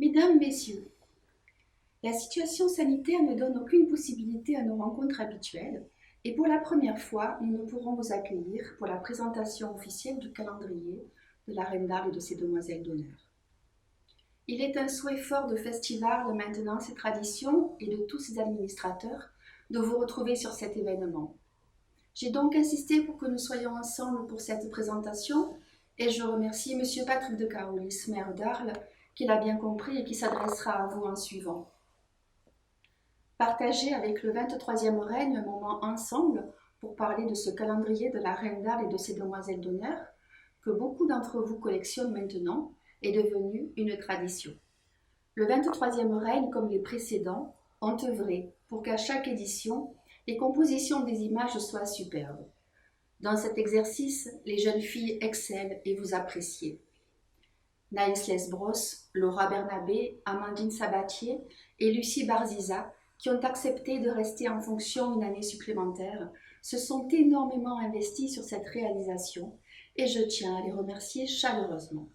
Mesdames, Messieurs, la situation sanitaire ne donne aucune possibilité à nos rencontres habituelles et pour la première fois, nous ne pourrons vous accueillir pour la présentation officielle du calendrier de la Reine d'Arles et de ses demoiselles d'honneur. Il est un souhait fort de Festival de Maintenance et Traditions et de tous ses administrateurs de vous retrouver sur cet événement. J'ai donc insisté pour que nous soyons ensemble pour cette présentation et je remercie M. Patrick de Carolis, maire d'Arles, qui l'a bien compris et qui s'adressera à vous en suivant. Partagez avec le 23e règne un moment ensemble pour parler de ce calendrier de la Reine d'Arles et de ses demoiselles d'honneur que beaucoup d'entre vous collectionnent maintenant est devenu une tradition. Le 23e règne, comme les précédents, ont œuvré pour qu'à chaque édition, les compositions des images soient superbes. Dans cet exercice, les jeunes filles excellent et vous appréciez. Naïs Lesbros, Laura Bernabé, Amandine Sabatier et Lucie Barziza, qui ont accepté de rester en fonction une année supplémentaire, se sont énormément investis sur cette réalisation et je tiens à les remercier chaleureusement.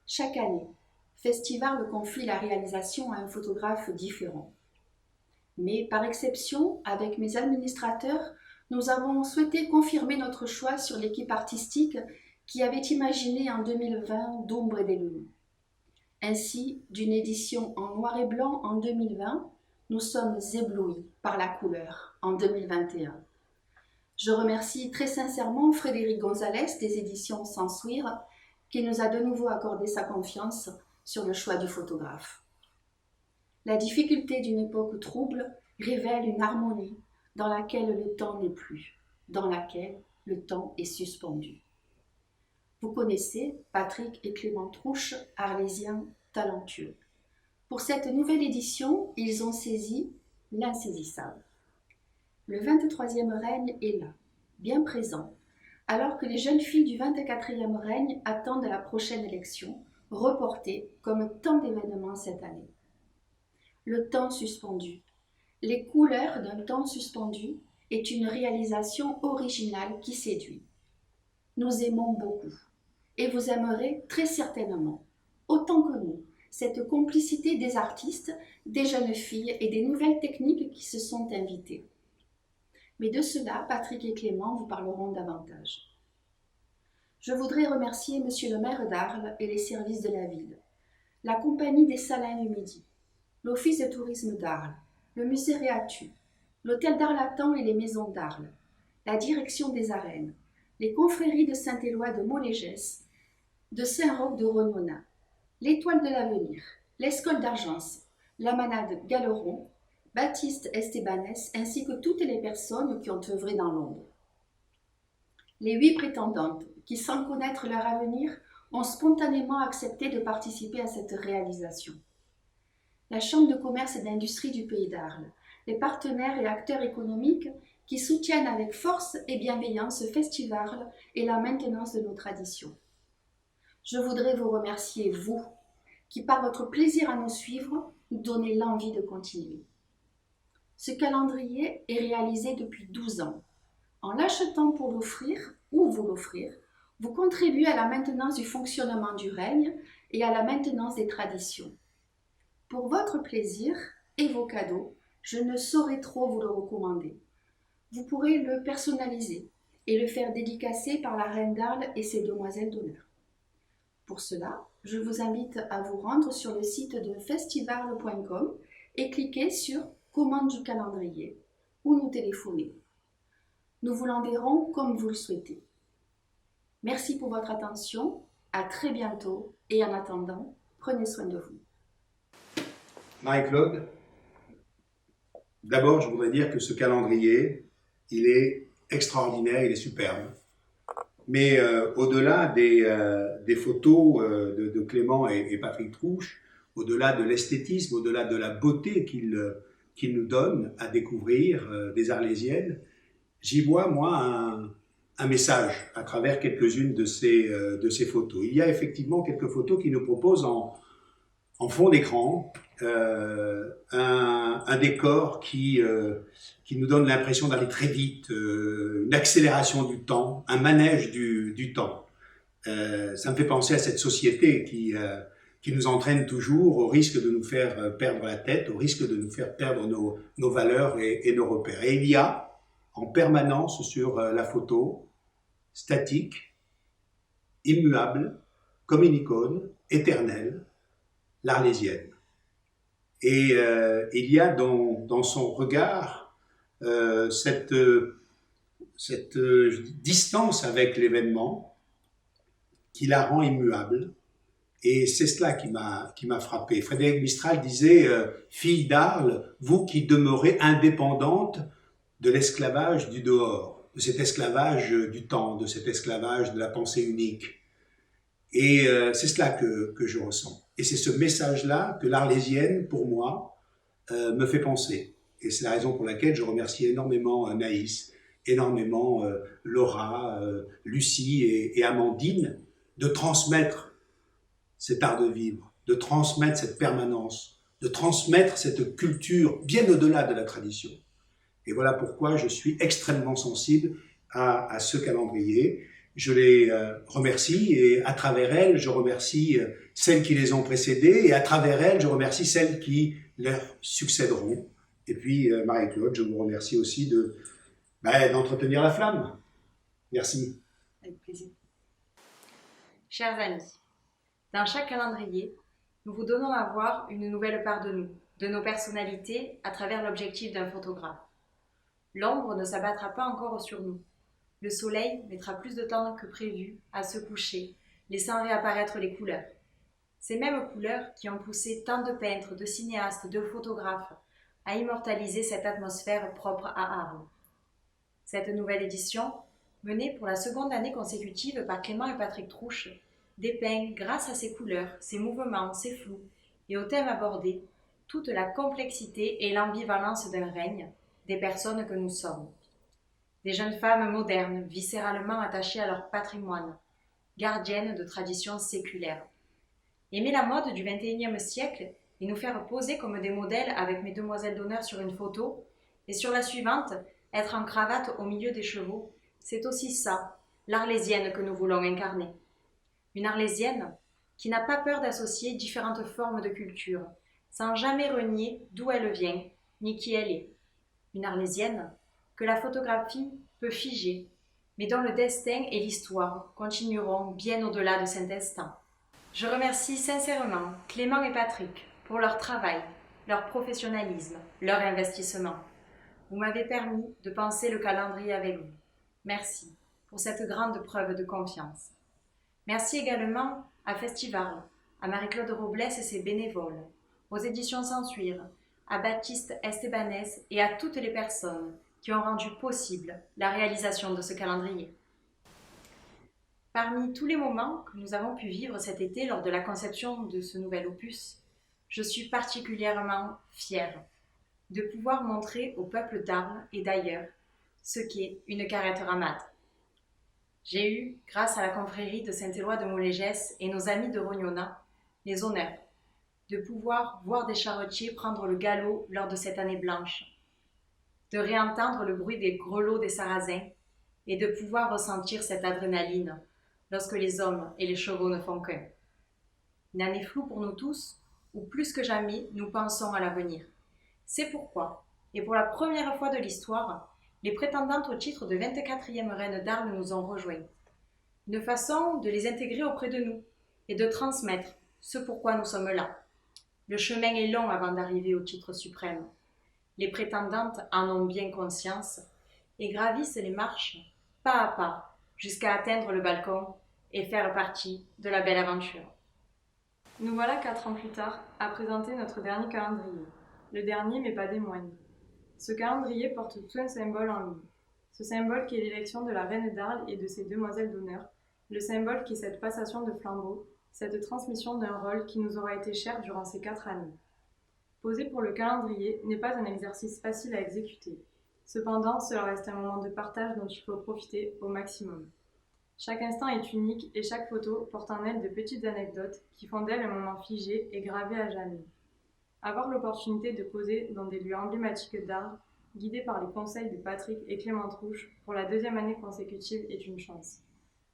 Chaque année, Festival confie la réalisation à un photographe différent. Mais par exception, avec mes administrateurs, nous avons souhaité confirmer notre choix sur l'équipe artistique qui avait imaginé en 2020 d'Ombre et des Loups. Ainsi, d'une édition en noir et blanc en 2020, nous sommes éblouis par la couleur en 2021. Je remercie très sincèrement Frédéric Gonzalez des éditions Sansuire qui nous a de nouveau accordé sa confiance sur le choix du photographe. La difficulté d'une époque trouble révèle une harmonie dans laquelle le temps n'est plus, dans laquelle le temps est suspendu. Vous connaissez Patrick et Clément Trouche, arlésiens talentueux. Pour cette nouvelle édition, ils ont saisi l'insaisissable. Le 23e règne est là, bien présent, alors que les jeunes filles du 24e règne attendent la prochaine élection, reportée comme tant d'événements cette année. Le temps suspendu. Les couleurs d'un temps suspendu est une réalisation originale qui séduit. Nous aimons beaucoup, et vous aimerez très certainement, autant que nous, cette complicité des artistes, des jeunes filles et des nouvelles techniques qui se sont invitées. Mais de cela, Patrick et Clément vous parleront davantage. Je voudrais remercier Monsieur le maire d'Arles et les services de la ville, la compagnie des Salins du Midi, l'Office de tourisme d'Arles, le musée Réatu, l'hôtel d'Arlatan et les maisons d'Arles, la direction des arènes, les confréries de Saint-Éloi de Molégès, de Saint-Roch de Renona, l'Étoile de l'Avenir, l'Escole d'Argence, la Manade Galeron, Baptiste Estebanès, ainsi que toutes les personnes qui ont œuvré dans l'ombre. Les 8 prétendantes, qui sans connaître leur avenir, ont spontanément accepté de participer à cette réalisation. La Chambre de commerce et d'industrie du Pays d'Arles, les partenaires et acteurs économiques qui soutiennent avec force et bienveillance ce festival et la maintenance de nos traditions. Je voudrais vous remercier, vous, qui par votre plaisir à nous suivre, nous donnez l'envie de continuer. Ce calendrier est réalisé depuis 12 ans. En l'achetant pour l'offrir ou vous l'offrir, vous contribuez à la maintenance du fonctionnement du règne et à la maintenance des traditions. Pour votre plaisir et vos cadeaux, je ne saurais trop vous le recommander. Vous pourrez le personnaliser et le faire dédicacer par la Reine d'Arles et ses demoiselles d'honneur. Pour cela, je vous invite à vous rendre sur le site de festivarles.com et cliquer sur « Commande du calendrier » ou nous téléphoner. Nous vous l'enverrons comme vous le souhaitez. Merci pour votre attention, à très bientôt et en attendant, prenez soin de vous. Marie-Claude, d'abord je voudrais dire que ce calendrier, il est extraordinaire, il est superbe. Mais au-delà des photos de Clément et Patrick Trouche, au-delà de l'esthétisme, au-delà de la beauté qu'il nous donne à découvrir des Arlésiennes, j'y vois, moi, un message à travers quelques-unes de ces photos. Il y a effectivement quelques photos qui nous proposent en fond d'écran un décor qui nous donne l'impression d'aller très vite, une accélération du temps, un manège du temps. Ça me fait penser à cette société qui qui nous entraîne toujours au risque de nous faire perdre la tête, au risque de nous faire perdre nos valeurs et nos repères. Et il y a en permanence sur la photo, statique, immuable, comme une icône, éternelle, l'Arlésienne. Et il y a dans son regard cette distance avec l'événement qui la rend immuable. Et c'est cela qui m'a frappé. Frédéric Mistral disait fille d'Arles, vous qui demeurez indépendante de l'esclavage du dehors, de cet esclavage du temps, de cet esclavage de la pensée unique. Et c'est cela que je ressens. Et c'est ce message-là que l'Arlésienne, pour moi, me fait penser. Et c'est la raison pour laquelle je remercie énormément Naïs, énormément Laura, Lucie et Amandine de transmettre cet art de vivre, de transmettre cette permanence, de transmettre cette culture bien au-delà de la tradition. Et voilà pourquoi je suis extrêmement sensible à ce calendrier. Je les remercie et à travers elles, je remercie celles qui les ont précédées et à travers elles, je remercie celles qui leur succéderont. Et puis, Marie-Claude, je vous remercie aussi d'entretenir la flamme. Merci. Avec plaisir. Chers amis, dans chaque calendrier, nous vous donnons à voir une nouvelle part de nous, de nos personnalités, à travers l'objectif d'un photographe. L'ombre ne s'abattra pas encore sur nous. Le soleil mettra plus de temps que prévu à se coucher, laissant réapparaître les couleurs. Ces mêmes couleurs qui ont poussé tant de peintres, de cinéastes, de photographes à immortaliser cette atmosphère propre à Arles. Cette nouvelle édition, menée pour la seconde année consécutive par Clément et Patrick Trouche, dépeint, grâce à ses couleurs, ses mouvements, ses flous et aux thèmes abordés, toute la complexité et l'ambivalence d'un règne, des personnes que nous sommes. Des jeunes femmes modernes, viscéralement attachées à leur patrimoine, gardiennes de traditions séculaires. Aimer la mode du XXIe siècle et nous faire poser comme des modèles avec mes demoiselles d'honneur sur une photo, et sur la suivante, être en cravate au milieu des chevaux, c'est aussi ça, l'Arlésienne que nous voulons incarner. Une Arlésienne qui n'a pas peur d'associer différentes formes de culture, sans jamais renier d'où elle vient, ni qui elle est. Une Arlésienne que la photographie peut figer, mais dont le destin et l'histoire continueront bien au-delà de cet instant. Je remercie sincèrement Clément et Patrick pour leur travail, leur professionnalisme, leur investissement. Vous m'avez permis de penser le calendrier avec vous. Merci pour cette grande preuve de confiance. Merci également à Festival, à Marie-Claude Robles et ses bénévoles, aux éditions Sensuire, à Baptiste Estebanez et à toutes les personnes qui ont rendu possible la réalisation de ce calendrier. Parmi tous les moments que nous avons pu vivre cet été lors de la conception de ce nouvel opus, je suis particulièrement fière de pouvoir montrer au peuple d'Arles et d'ailleurs ce qu'est une carrette ramade. J'ai eu, grâce à la confrérie de Saint-Éloi de Molégès et nos amis de Rognona, les honneurs de pouvoir voir des charretiers prendre le galop lors de cette année blanche, de réentendre le bruit des grelots des Sarrasins et de pouvoir ressentir cette adrénaline lorsque les hommes et les chevaux ne font qu'un. Une année floue pour nous tous, où plus que jamais nous pensons à l'avenir. C'est pourquoi, et pour la première fois de l'histoire, les prétendantes au titre de 24e reine d'Arles nous ont rejoints. Une façon de les intégrer auprès de nous et de transmettre ce pourquoi nous sommes là. Le chemin est long avant d'arriver au titre suprême. Les prétendantes en ont bien conscience et gravissent les marches pas à pas jusqu'à atteindre le balcon et faire partie de la belle aventure. Nous voilà 4 ans plus tard à présenter notre dernier calendrier. Le dernier mais pas des moindres. Ce calendrier porte tout un symbole en lui. Ce symbole qui est l'élection de la reine d'Arles et de ses demoiselles d'honneur. Le symbole qui est cette passation de flambeau, cette transmission d'un rôle qui nous aura été cher durant ces 4 années. Poser pour le calendrier n'est pas un exercice facile à exécuter. Cependant, cela reste un moment de partage dont il faut profiter au maximum. Chaque instant est unique et chaque photo porte en elle de petites anecdotes qui font d'elle un moment figé et gravé à jamais. Avoir l'opportunité de poser dans des lieux emblématiques d'art, guidés par les conseils de Patrick et Clément Trouche pour la 2e année consécutive est une chance.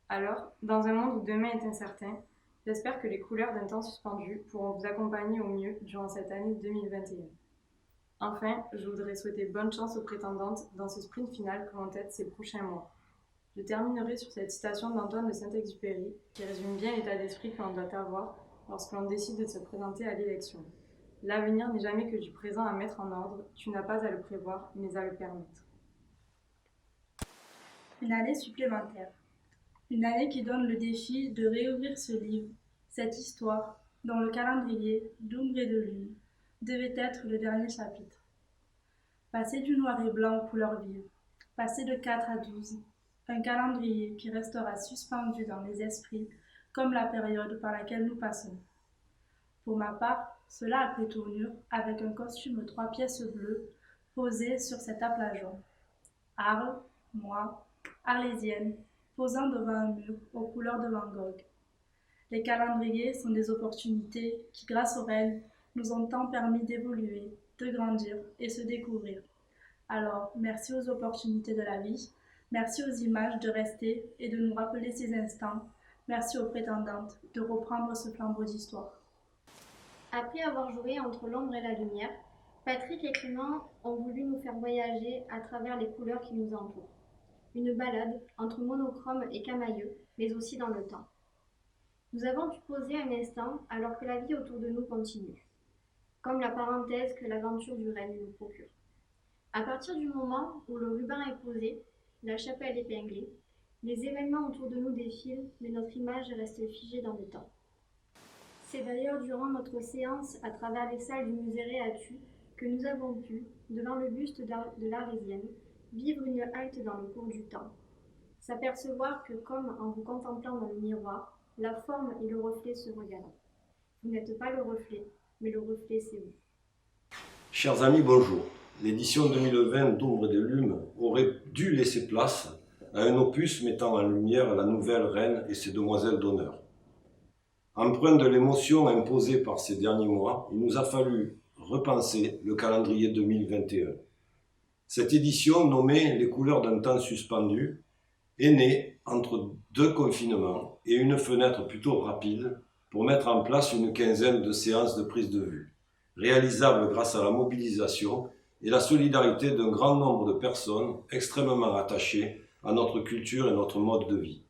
Alors, dans un monde où demain est incertain, J'espère que les couleurs d'un temps suspendu pourront vous accompagner au mieux durant cette année 2021. Enfin, je voudrais souhaiter bonne chance aux prétendantes dans ce sprint final que l'on tête ces prochains mois. Je terminerai sur cette citation d'Antoine de Saint-Exupéry qui résume bien l'état d'esprit que l'on doit avoir lorsque l'on décide de se présenter à l'élection. L'avenir n'est jamais que du présent à mettre en ordre, tu n'as pas à le prévoir, mais à le permettre. Une année supplémentaire. Une année qui donne le défi de réouvrir ce livre, cette histoire, dont le calendrier, d'ombre et de lune, devait être le dernier chapitre. Passer du noir et blanc aux couleurs vives, passer de 4 à 12, un calendrier qui restera suspendu dans les esprits comme la période par laquelle nous passons. Pour ma part, cela a pris tournure avec un costume 3 pièces bleues posé sur cet aplat jaune. Arles, moi, arlésienne, posant devant un mur aux couleurs de Van Gogh. Les calendriers sont des opportunités qui, grâce aux règles, nous ont tant permis d'évoluer, de grandir et se découvrir. Alors, merci aux opportunités de la vie, merci aux images de rester et de nous rappeler ces instants, merci aux prétendantes de reprendre ce flambeau d'histoire. Après avoir joué entre l'ombre et la lumière, Patrick et Clément ont voulu nous faire voyager à travers les couleurs qui nous entourent. Une balade entre monochrome et camailleux, mais aussi dans le temps. Nous avons pu poser un instant alors que la vie autour de nous continue, comme la parenthèse que l'aventure du règne nous procure. À partir du moment où le ruban est posé, la chapelle épinglée, les événements autour de nous défilent, mais notre image reste figée dans le temps. C'est d'ailleurs durant notre séance à travers les salles du musée Réatu que nous avons pu, devant le buste de l'Arlésienne, vivre une halte dans le cours du temps. S'apercevoir que, comme en vous contemplant dans le miroir, la forme et le reflet se regardent. Vous n'êtes pas le reflet, mais le reflet c'est vous. Chers amis, bonjour. L'édition 2020 d'Ombre et de Lume aurait dû laisser place à un opus mettant en lumière la nouvelle reine et ses demoiselles d'honneur. Empreint de l'émotion imposée par ces derniers mois, il nous a fallu repenser le calendrier 2021. Cette édition, nommée Les couleurs d'un temps suspendu, est née entre 2 confinements et une fenêtre plutôt rapide pour mettre en place une quinzaine de séances de prise de vue, réalisables grâce à la mobilisation et la solidarité d'un grand nombre de personnes extrêmement attachées à notre culture et notre mode de vie.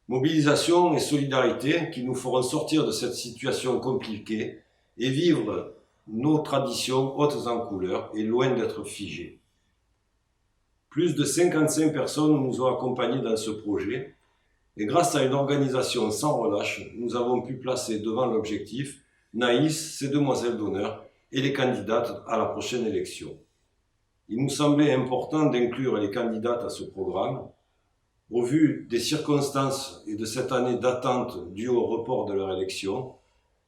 Mobilisation et solidarité qui nous feront sortir de cette situation compliquée et vivre nos traditions hautes en couleurs et loin d'être figées. Plus de 55 personnes nous ont accompagnés dans ce projet et grâce à une organisation sans relâche, nous avons pu placer devant l'objectif Naïs, ses demoiselles d'honneur et les candidates à la prochaine élection. Il nous semblait important d'inclure les candidates à ce programme. Au vu des circonstances et de cette année d'attente due au report de leur élection,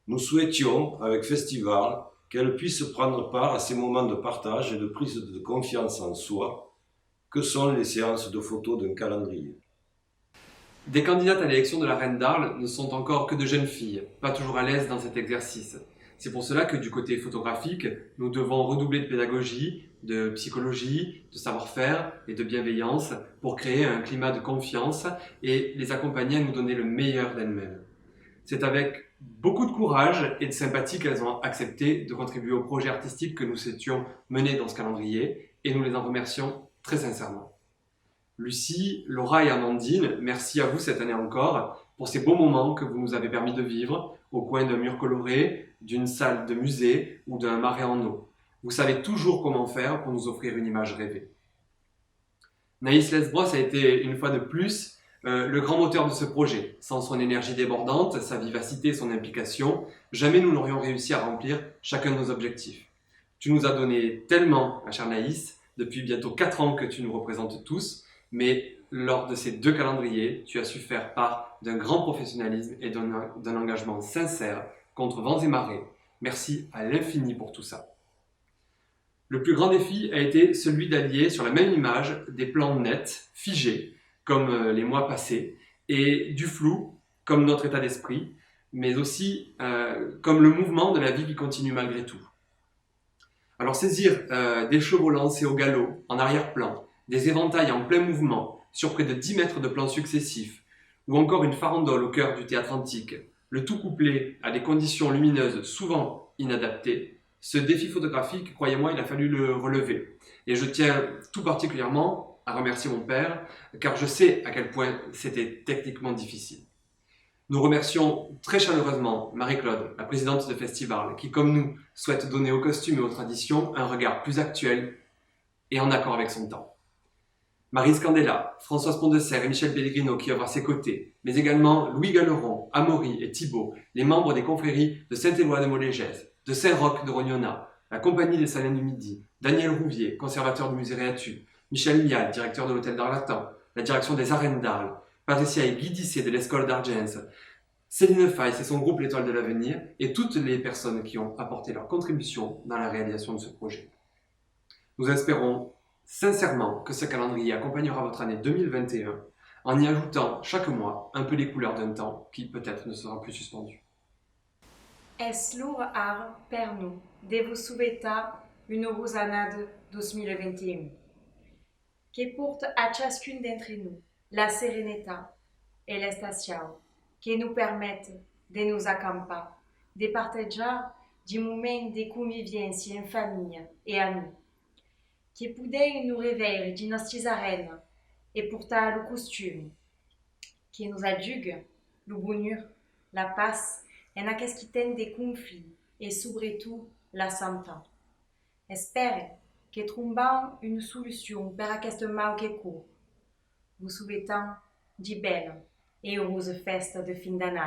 nous souhaitions, avec Festival, qu'elles puissent prendre part à ces moments de partage et de prise de confiance en soi, que sont les séances de photos d'un calendrier. Des candidates à l'élection de la reine d'Arles ne sont encore que de jeunes filles, pas toujours à l'aise dans cet exercice. C'est pour cela que du côté photographique, nous devons redoubler de pédagogie, de psychologie, de savoir-faire et de bienveillance pour créer un climat de confiance et les accompagner à nous donner le meilleur d'elles-mêmes. C'est avec beaucoup de courage et de sympathie qu'elles ont accepté de contribuer au projet artistique que nous souhaitions mener dans ce calendrier et nous les en remercions très sincèrement. Lucie, Laura et Amandine, merci à vous cette année encore pour ces beaux moments que vous nous avez permis de vivre au coin d'un mur coloré, d'une salle de musée ou d'un marais en eau. Vous savez toujours comment faire pour nous offrir une image rêvée. Naïs Lesbros a été une fois de plus le grand moteur de ce projet. Sans son énergie débordante, sa vivacité et son implication, jamais nous n'aurions réussi à remplir chacun de nos objectifs. Tu nous as donné tellement, ma chère Naïs, depuis bientôt 4 ans que tu nous représentes tous, mais lors de ces 2 calendriers, tu as su faire part d'un grand professionnalisme et d'un engagement sincère contre vents et marées. Merci à l'infini pour tout ça. Le plus grand défi a été celui d'allier sur la même image des plans nets, figés, comme les mois passés, et du flou, comme notre état d'esprit, mais aussi comme le mouvement de la vie qui continue malgré tout. Alors saisir des chevaux lancés au galop, en arrière-plan, des éventails en plein mouvement, sur près de 10 mètres de plans successifs, ou encore une farandole au cœur du théâtre antique, le tout couplé à des conditions lumineuses souvent inadaptées, ce défi photographique, croyez-moi, il a fallu le relever. Et je tiens tout particulièrement à remercier mon père, car je sais à quel point c'était techniquement difficile. Nous remercions très chaleureusement Marie-Claude, la présidente de festival, qui, comme nous, souhaite donner aux costumes et aux traditions un regard plus actuel et en accord avec son temps. Marie Scandella, Françoise Pondesserre et Michel Pellegrino qui œuvrent à ses côtés, mais également Louis Galleron, Amaury et Thibault, les membres des confréries de Saint-Éloi de Molégèze, de Saint-Roch de Rognona, la Compagnie des Salins du Midi, Daniel Rouvier, conservateur du musée Réatu, Michel Mial, directeur de l'hôtel d'Arlatan, la direction des arènes d'Arles, Patricia et Guy Dissé de l'Escole d'Argens, Céline Feiss et son groupe L'Étoile de l'Avenir, et toutes les personnes qui ont apporté leur contribution dans la réalisation de ce projet. Nous espérons sincèrement que ce calendrier accompagnera votre année 2021 en y ajoutant chaque mois un peu les couleurs d'un temps qui peut-être ne sera plus suspendu. Es l'ur ar per nous de vous souhaiter une heureuse année 2021 qui porte à chacune d'entre nous la sérénité et l'estatiao qui nous permettent de nous accamper, de partager des moments de convivience en famille et amis, qui poudent nous réveiller de nos arènes et porter le costume, qui nous adugue le bonheur, la paix et la questité des conflits et surtout la santé. Espère que trouvons une solution pour ce mal qui court. Vous souhaitant de belles et heureuses festes de fin d'année.